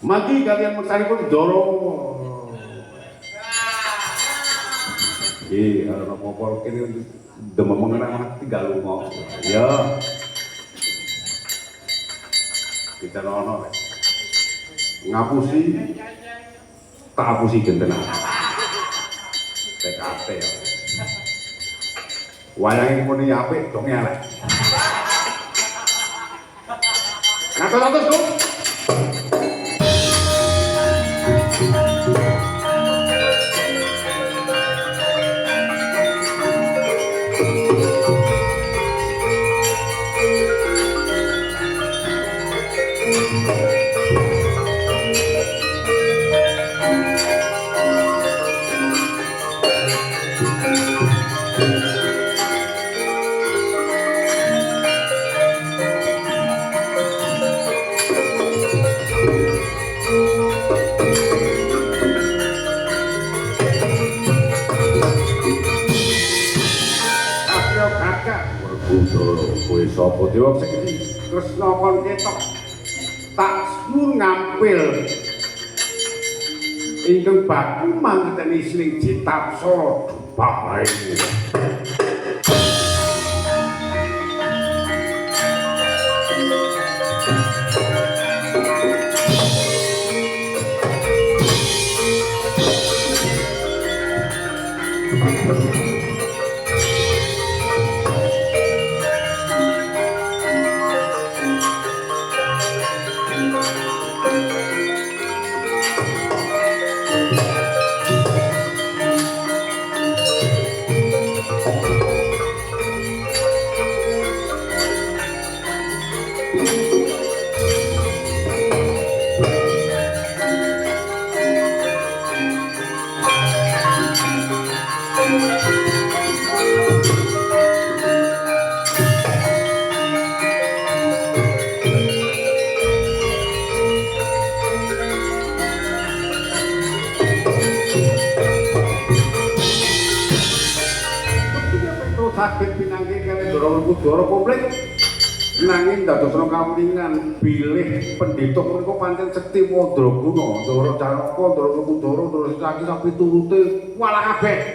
Mati kalian mengsaripun dorong. Ana apa-apa kene demam mengenang tinggal lunga. Ya. Kita ono. Ngapusi tak apusi gentenan. TKT ya. Wayange muni apik dong elek. Ngatos-atos, Gus. Kowe sapa dewa sekiti Kresna kon ketok tak sun ngampil ingkang baku mangketen isling Jitapsara bae. Sakit pinangke kalian dorong kudoro komplit nanging dadosna kawulingan bilih pendhita menika pancen sekti Wadraguna Ndara Janaka Ndara Kudara Ndara Saki sak piturute walah kabeh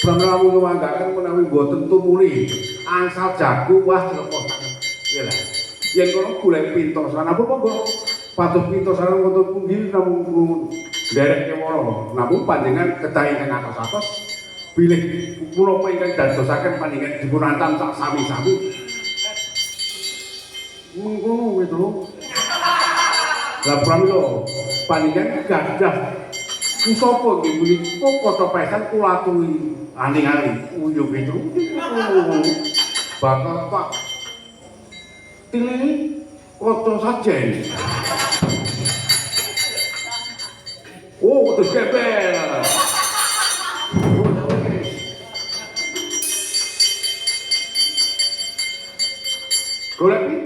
pramila manggaken menawi boten tumuli angsal jago wah celaka sanget ya yen kono golek pintosan apa monggo pados pintosan wonten punggih namung nderek kewara namung panjenengan kedah ingkang atos-atos bilih kula ingkang dadosaken panjenengan dipunantam sak sami-sami mengkono itu lah pramila panjenengan gadah sapa nggih punika kota pesan kula aturi aning-aning uyuh itu bakal tak tilih kota sajen oh terus gebel golek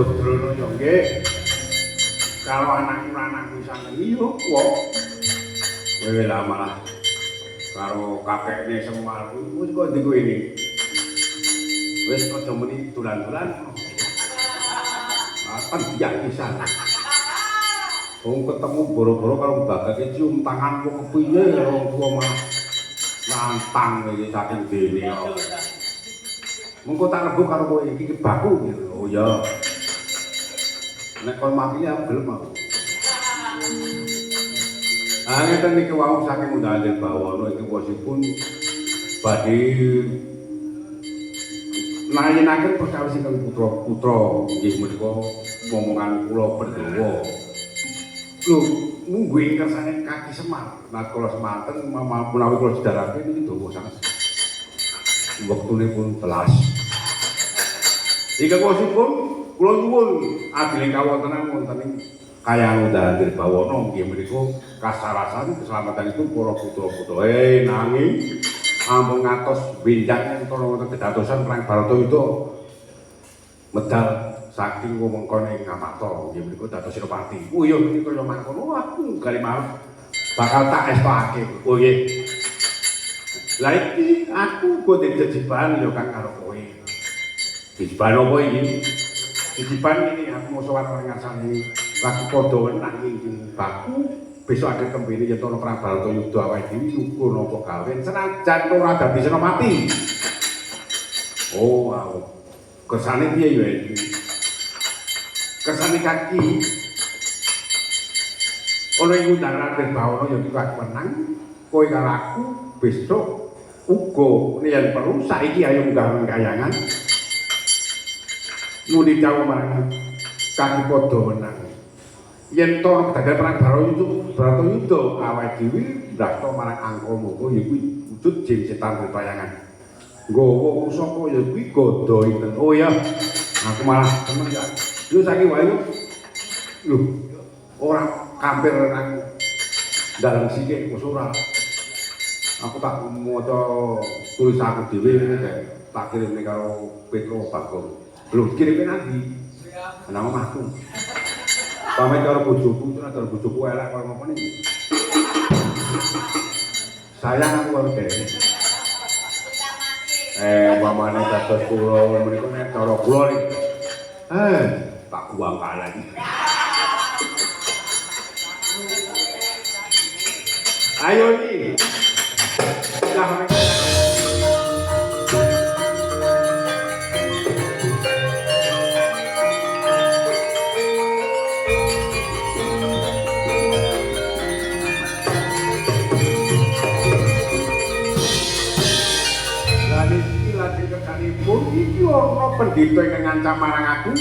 Badrono ya nggih. Kalau anakku sanengi yo kok. Kowe lah malah karo kakekne Semar kuwi kok ndi kowe iki. Wis aja muni tulan-tulan. Akan diak pisan. Wong ketemu boro-boro karo Bagake cium tanganku kepiye wong tuwa malah nantang iki saking dene kok. Mengko tak rebuk karo kowe iki baku gitu. Oh ya. Nek kon mati ya gelem aku. Ngeten niki wau saking Undhale Bawana iki bosipun badhe nayenaken perkawisipun putra-putra nggih menika momongan kula Pandhawa. Lho, mungguing kersane Kaki Semar. Nah kula semanten menawi kula sedharake niki dawa sanget. Wektune pun telas. Iki bosipun kula nyuwun adile kawontenan wonten ing Kayang Undhale Bawana nggih menika kasarasan keselamatanipun para putra-putra. Nanging ampun ngatos benjang enten wonten kedatosan perang Baratayuda medal saking wewengkon ing Ngamarta nggih menika dados Senopati. Oh iya menika kaya mangkono aku gale marep bakal tak estokake. Oh nggih. Lah iki aku kok jejeban ya Kang karo kowe. Jejeban apa iki? Jejeban ini aku mau sowan ora ngasani lagi padha wenang iki baku besok ada kembene yen ana perang Baratayuda awake dhewe nyukur napa gawe senajan ora dadi Senopati. Oh wow. Kersane piye ya iki? Kersane Kaki ana ing Undhale Bawana ya iki menang kowe karo aku besok uga yen perlu saiki ayo munggah kayangan muni jawa marang Kaki padha menang. Yen to kedadaan perang Baratayuda awake dhewe ndasta marang Angkramana ya kuwi wujud jin setan bebayangan. Nggawa pusaka ya kuwi gada inten. Oh ya, aku malah seneng ya. Yo saiki wae yo. Lho, ora kampir nang dalam sikik wis ora. Aku tak maca tulis aku dhewe tak kirimne karo Petro Bagong. Lho, kirime nanti. Nang omahku. Pamit karo bojoku, karo bojoku elek karo ngopo niki. Sayang aku karo dhewe. Umpamane dados kula menika nek cara kula niki. Tak buang kalah iki. Ayo iki. Lah iki ana pendhita ingkang ngancam marang aku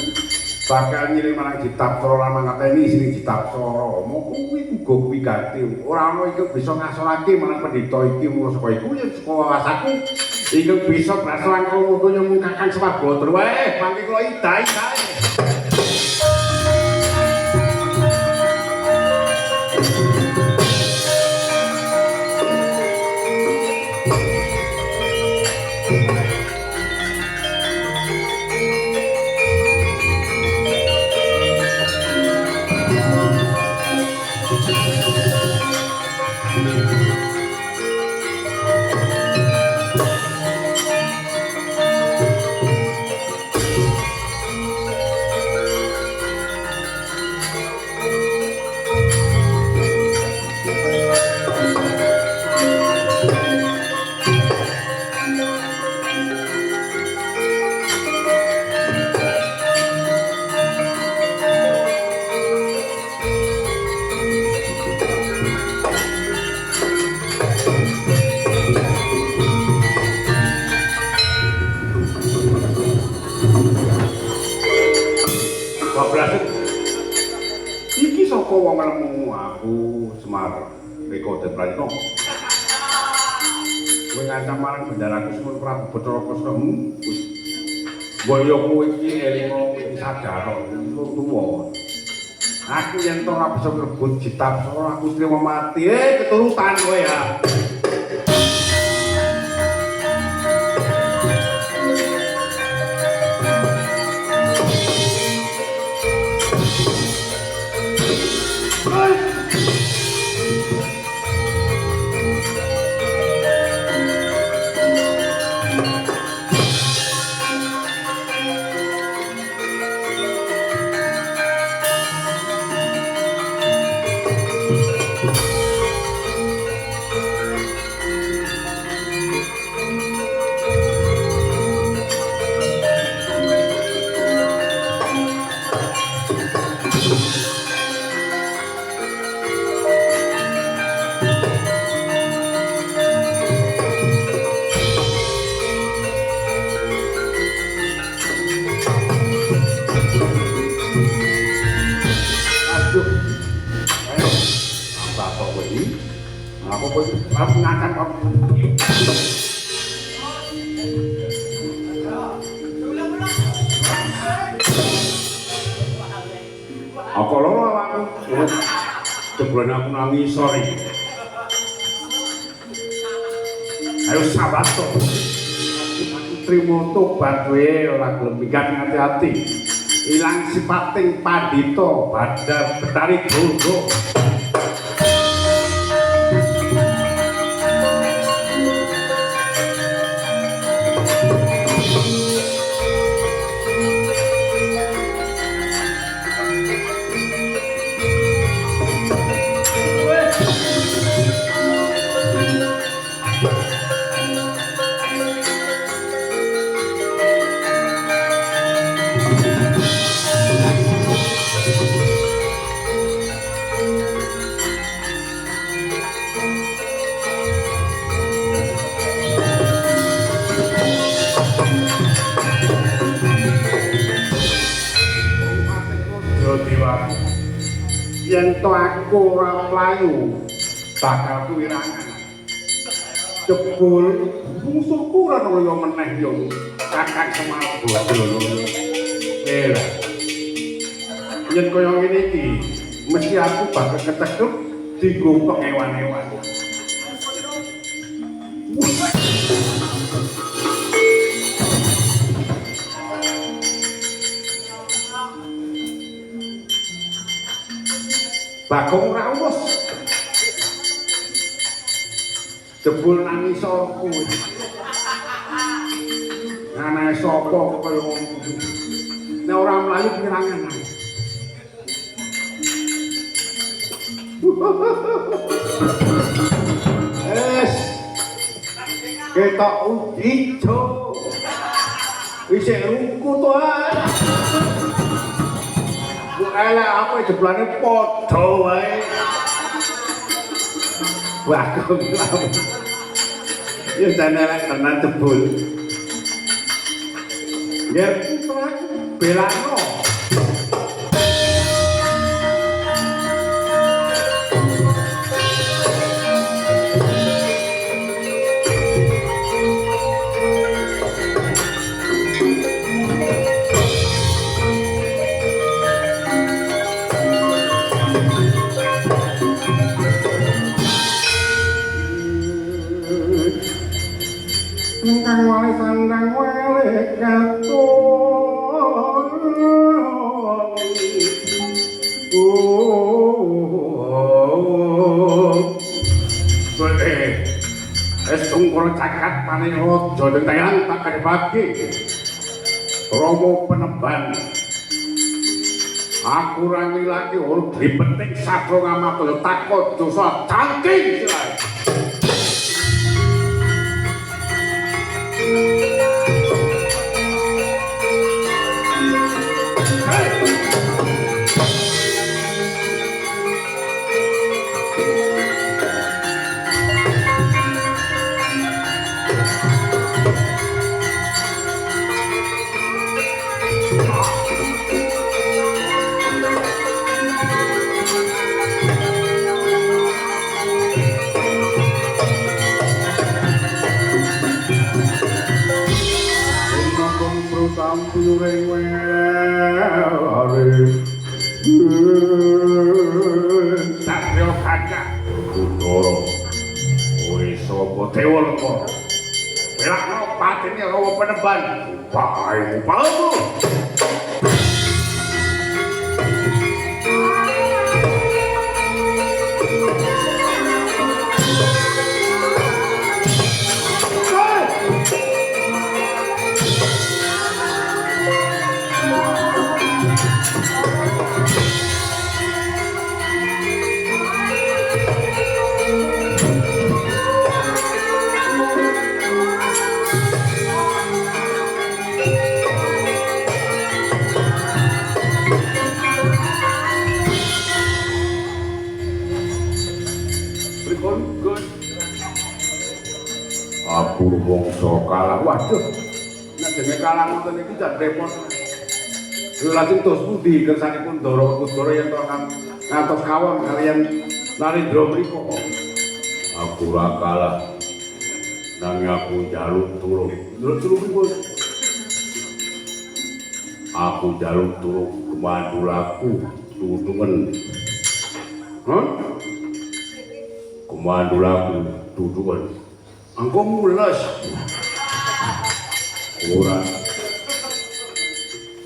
bakal ngirim marang Ditapsara lan mangateni sing Ditapsara. Moko kuwi uga wigati. Ora ana iki bisa ngasorake marang pendhita iki mung saka iku yen saka wawasaku iki bisa berasal lan mung nyemung Kakang Swarabatra. Wae, mangke kula idai kae. Wong lemu aku Semar Reka Den Prayitna. Kowe ngancam marang bendaraku Sunan Prabu Bathara Kosra. Mbaya kowe iki elingo iki sadar tuwa. Aku yen to ora bisa ngrebut Ditapsara aku trimo mati. Keturutan kowe ya. Aku kok langsung ngangkat kok. Aku loro awakku. Jebule aku nangis sorry. Ayo sabar to. Trimo tobat wae ora gelem pikan hati-hati. Ilang sipating pandita badar betari gogo. Yen to aku ora mlayu bakal kuwirangan. Jebul musuhku ora kaya meneh yo Kakang Semar Badono. Lah. Yen kaya ngene iki mesti aku bakal ketekep digompok ewan-ewan. Bagong ora umus. Jebul nang isorku. Ana sapa kaya ngono. Nek ora mlayu pirangan. Ketok ijo. Wis ruku to ae. Ala apa jeblane padha wae. Bagong lawan. Ya jangan tenan jebul. Ya belano. Kang wali sandang wale katon. Es tungkol cakat paning raja dentayang tak kadebake. Romo Peneban. Aku ra ngilaki ora dipetik sakro ngamataya takon dosa cangking silae. Sampuring wale Satrio Kaca Kudoro Wis sapa dewa leko Belakno patine Romo Peneban Bae upamu Apur wangsa kalah. Waduh. Nek dene kalah ngoten iki jan repot. Lajeng tos pundi kersanipun Ndara Kudara yen to ngantos kawon kaliyan Narendra mriku. Aku ora kalah. Nanging aku njaluk tulung. Njaluk tulung pripun? Aku njaluk tulung kemandulaku tutungan. Hah? Kemandulaku tutungan. Angko mules. Ora.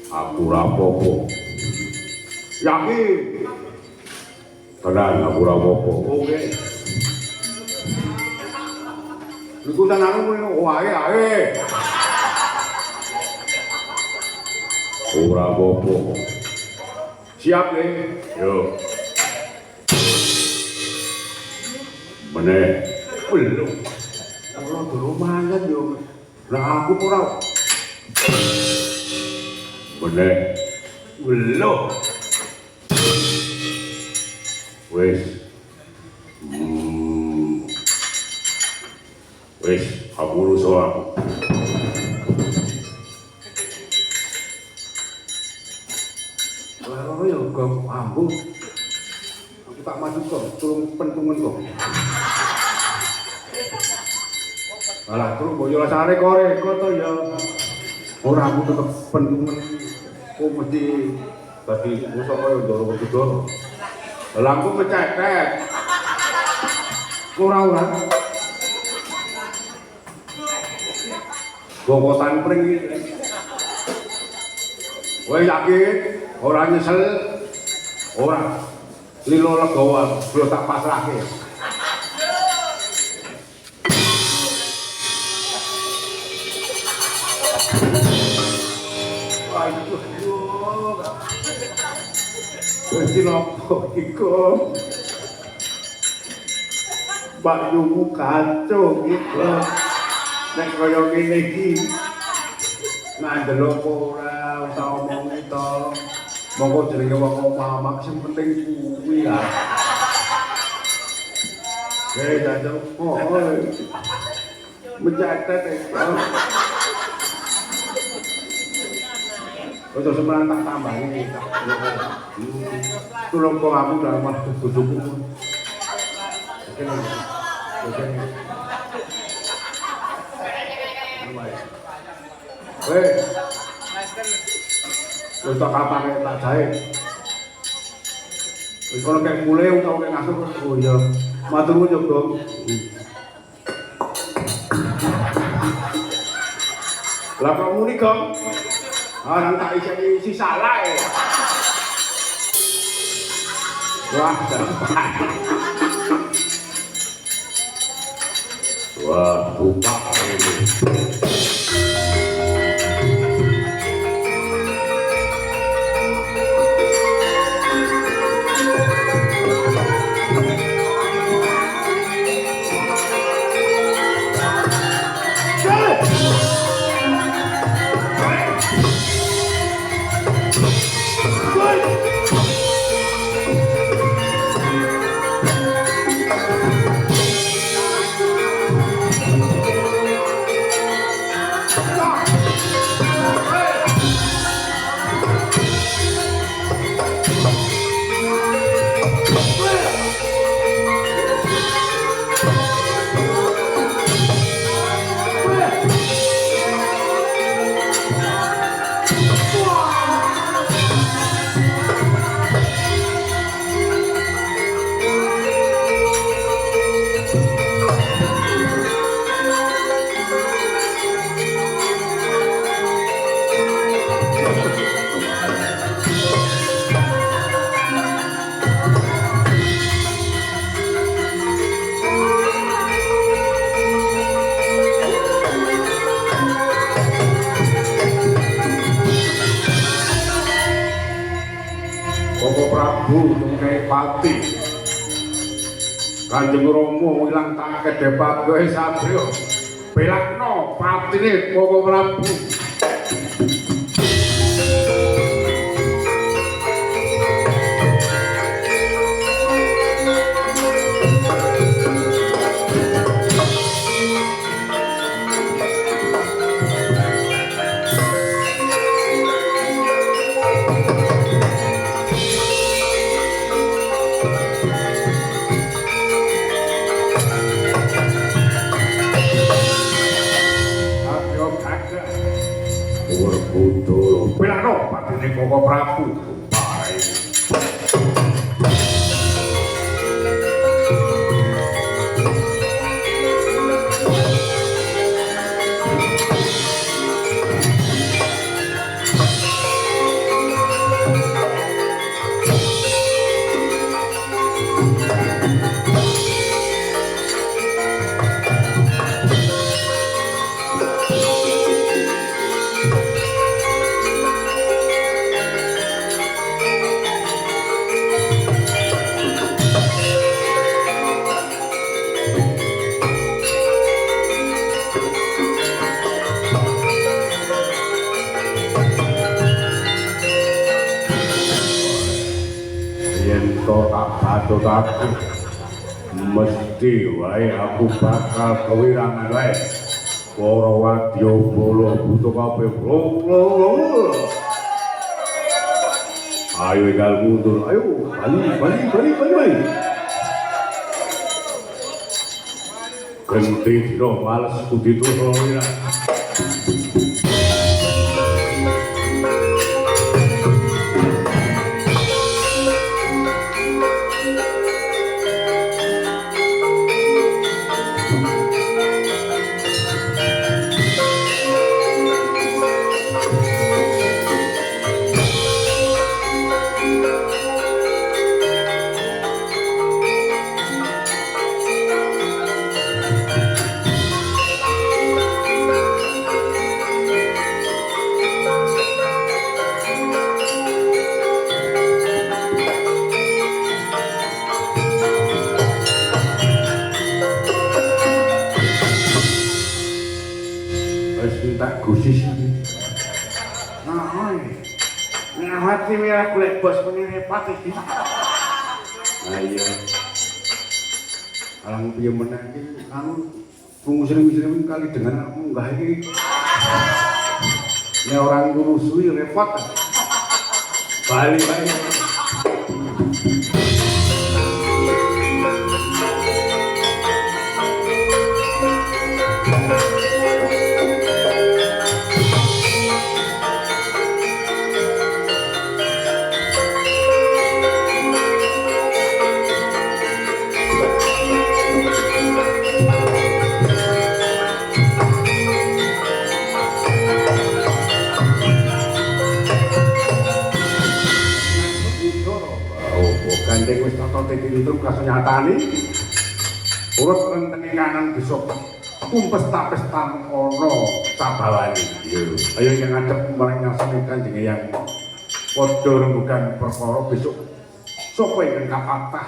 Aku ora apa-apa. Yakin? Tenang, aku ora apa-apa. Oke. Iku tenan ngono wae ae. Ora apa-apa. Siap le? Yo. Meneh. Belum. Ora durung mangan yo. Lah aku ora. Meneh. Belum. Wes. Wes, aku rusuh aku. Lha ya kok ambu. Aku tak maju kok, turun pentungan kok. Alah, terus boyo lasare kore kok to ya. Ora aku tetep pentungan. Kok mesti tadi musuh kaya ndoro-ndoro. Lah aku mecetet. Ora. Bobotan pring iki. Kowe yakin ora nyesel? Ora. Lilo legawa bro tak pasrahke. Aduh. Wis nopo iku? Mbak Yumu kacau gitu. Nek kaya ngene iki ndelok ora usah omong to. Monggo jenenge wong omah sing penting kuwi ya. Dadang mencatat itu. Ojo semeran tak tambahi. Tulung kok aku dalam waktu bujuku. Oke. Weh, wis tak kapake tak jahit. Wis kono kek mulai utawa kek ngasuh. Oh iya, matur nuwun yo, Bro. Lah kok muni, Gong? Nang tak isi salah e. Wah, wah, buka ini. Pati Kanjeng Rama ilang tak kedhepat kowe satriya belakno patine Bapak Prabu. yen to tak patutake mesti wae aku bakal kewirangan wae para wadya bala buta kabeh ayo enggal mundur ayo bali genti dino males kudu turun tak gusis nah oi hati merah golek bos muni repot iki nah iya alang piye meneh iki anu sering-sering kali dengan munggah iki nek orang ngurusui repot bali bae gandeng wis tata titulung kasunyatani urut rentenge kanan bisa kumpes tapestan ana sabawani ayo yang ngadep marang ngasane Kanjeng Eyang padha rembugan perkara besok sapa ingkang kapatah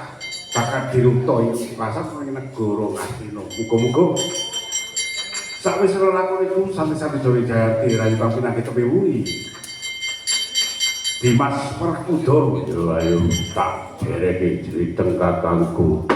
bakal diruntuhi pasar ning negara Ngastina muga-muga sawise lakon iku sami-sami Jaya Jayati Rayi Pampinake Kepewuri Dimas Perkudara ayo tak dereke jriteng kakangku